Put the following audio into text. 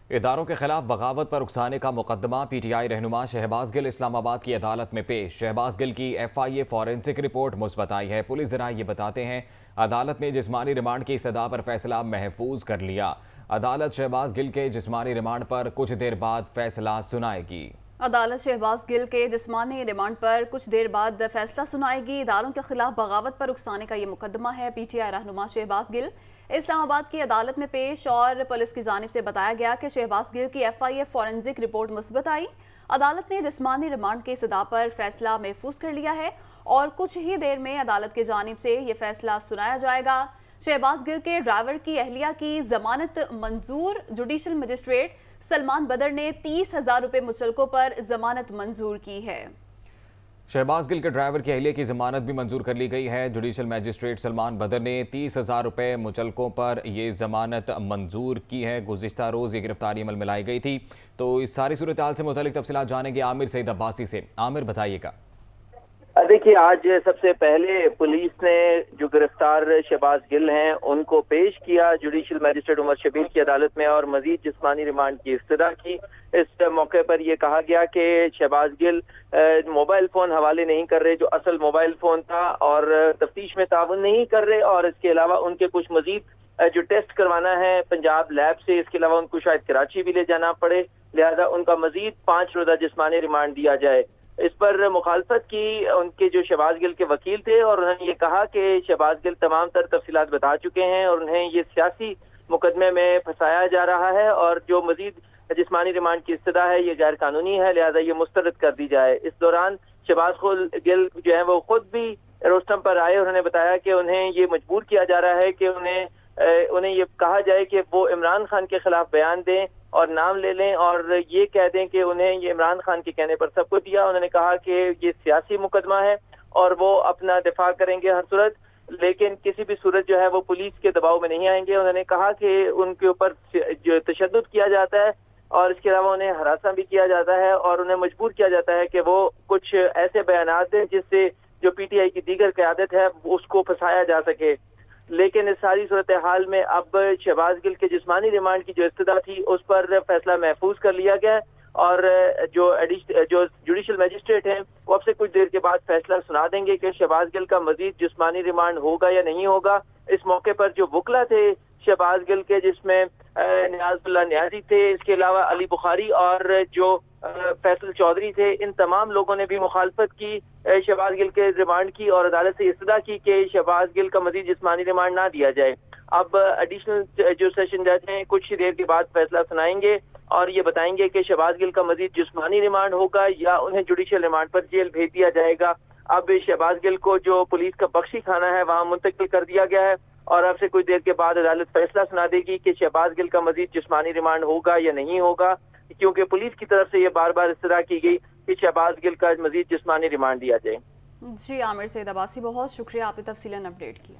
اداروں کے خلاف بغاوت پر اکسانے کا مقدمہ پی ٹی آئی رہنما شہباز گل اسلام آباد کی عدالت میں پیش۔ شہباز گل کی F I A forensic report مثبت آئی ہے۔ پولیس ذرائع یہ بتاتے ہیں عدالت نے جسمانی ریمانڈ کی استدعا پر فیصلہ محفوظ کر لیا۔ عدالت شہباز گل کے جسمانی ریمانڈ پر کچھ دیر بعد فیصلہ سنائے گی۔ عدالت شہباز گل کے جسمانی ریمانڈ پر کچھ دیر بعد فیصلہ سنائے گی۔ اداروں کے خلاف بغاوت پر اکسانے کا یہ مقدمہ ہے۔ پی ٹی آئی رہنما شہباز گل اسلام آباد کی عدالت میں پیش اور پولیس کی جانب سے بتایا گیا کہ شہباز گل کی F I A forensic report مثبت آئی۔ عدالت نے جسمانی ریمانڈ کی استدعا پر فیصلہ محفوظ کر لیا ہے اور کچھ ہی دیر میں عدالت کی جانب سے یہ فیصلہ سنایا جائے گا۔ شہباز گل کے ڈرائیور کی اہلیہ کی ضمانت منظور۔ جوڈیشل مجسٹریٹ سلمان بدر نے 30,000 روپے مچلکوں پر ضمانت منظور کی ہے۔ شہباز گل کے ڈرائیور کی اہلیہ کی ضمانت بھی منظور کر لی گئی ہے۔ جوڈیشل مجسٹریٹ سلمان بدر نے 30,000 روپے مچلکوں پر یہ ضمانت منظور کی ہے۔ گزشتہ روز یہ گرفتاری عمل میں لائی گئی تھی۔ تو اس ساری صورتحال سے متعلق تفصیلات جانیں گے عامر سعید عباسی سے۔ عامر بتائیے گا۔ دیکھیے، آج سب سے پہلے پولیس نے جو گرفتار شہباز گل ہیں ان کو پیش کیا جوڈیشل مجسٹریٹ عمر شبیر کی عدالت میں اور مزید جسمانی ریمانڈ کی استدعا کی۔ اس موقع پر یہ کہا گیا کہ شہباز گل موبائل فون حوالے نہیں کر رہے جو اصل موبائل فون تھا، اور تفتیش میں تعاون نہیں کر رہے، اور اس کے علاوہ ان کے کچھ مزید جو ٹیسٹ کروانا ہے پنجاب لیب سے، اس کے علاوہ ان کو شاید کراچی بھی لے جانا پڑے، لہذا ان کا مزید 5 روزہ جسمانی ریمانڈ دیا جائے۔ اس پر مخالفت کی ان کے جو شہباز گل کے وکیل تھے، اور انہوں نے یہ کہا کہ شہباز گل تمام تر تفصیلات بتا چکے ہیں اور انہیں یہ سیاسی مقدمے میں پھنسایا جا رہا ہے، اور جو مزید جسمانی ریمانڈ کی استدعا ہے یہ غیر قانونی ہے، لہذا یہ مسترد کر دی جائے۔ اس دوران شہباز گل جو ہیں وہ خود بھی روسٹم پر آئے۔ انہوں نے بتایا کہ انہیں یہ مجبور کیا جا رہا ہے کہ انہیں یہ کہا جائے کہ وہ عمران خان کے خلاف بیان دیں اور نام لے لیں، اور یہ کہہ دیں کہ انہیں یہ عمران خان کے کہنے پر سب کو دیا۔ انہوں نے کہا کہ یہ سیاسی مقدمہ ہے اور وہ اپنا دفاع کریں گے ہر صورت، لیکن کسی بھی صورت جو ہے وہ پولیس کے دباؤ میں نہیں آئیں گے۔ انہوں نے کہا کہ ان کے اوپر جو تشدد کیا جاتا ہے اور اس کے علاوہ انہیں ہراساں بھی کیا جاتا ہے، اور انہیں مجبور کیا جاتا ہے کہ وہ کچھ ایسے بیانات دیں جس سے جو پی ٹی آئی کی دیگر قیادت ہے اس کو پھنسایا جا سکے۔ لیکن اس ساری صورتحال میں اب شہباز گل کے جسمانی ریمانڈ کی جو استدعا تھی اس پر فیصلہ محفوظ کر لیا گیا، اور جو جوڈیشل مجسٹریٹ ہیں وہ اب سے کچھ دیر کے بعد فیصلہ سنا دیں گے کہ شہباز گل کا مزید جسمانی ریمانڈ ہوگا یا نہیں ہوگا۔ اس موقع پر جو وکلا تھے شہباز گل کے، جس میں نیاز اللہ نیازی تھے، اس کے علاوہ علی بخاری اور جو فیصل چودھری تھے، ان تمام لوگوں نے بھی مخالفت کی شہباز گل کے ریمانڈ کی اور عدالت سے استدعا کی کہ شہباز گل کا مزید جسمانی ریمانڈ نہ دیا جائے۔ اب ایڈیشنل جو سیشن جج ہیں کچھ دیر کے بعد فیصلہ سنائیں گے اور یہ بتائیں گے کہ شہباز گل کا مزید جسمانی ریمانڈ ہوگا یا انہیں جوڈیشل ریمانڈ پر جیل بھیج دیا جائے گا۔ اب شہباز گل کو جو پولیس کا بخشی خانہ ہے وہاں منتقل کر دیا گیا ہے، اور اب سے کچھ دیر کے بعد عدالت فیصلہ سنا دے گی کہ شہباز گل کا مزید جسمانی ریمانڈ ہوگا یا نہیں ہوگا، کیونکہ پولیس کی طرف سے یہ بار بار استدعا کی گئی کہ شہباز گل کا مزید جسمانی ریمانڈ دیا جائے۔ جی عامر سعید عباسی، بہت شکریہ، آپ نے تفصیلاً اپڈیٹ کیا۔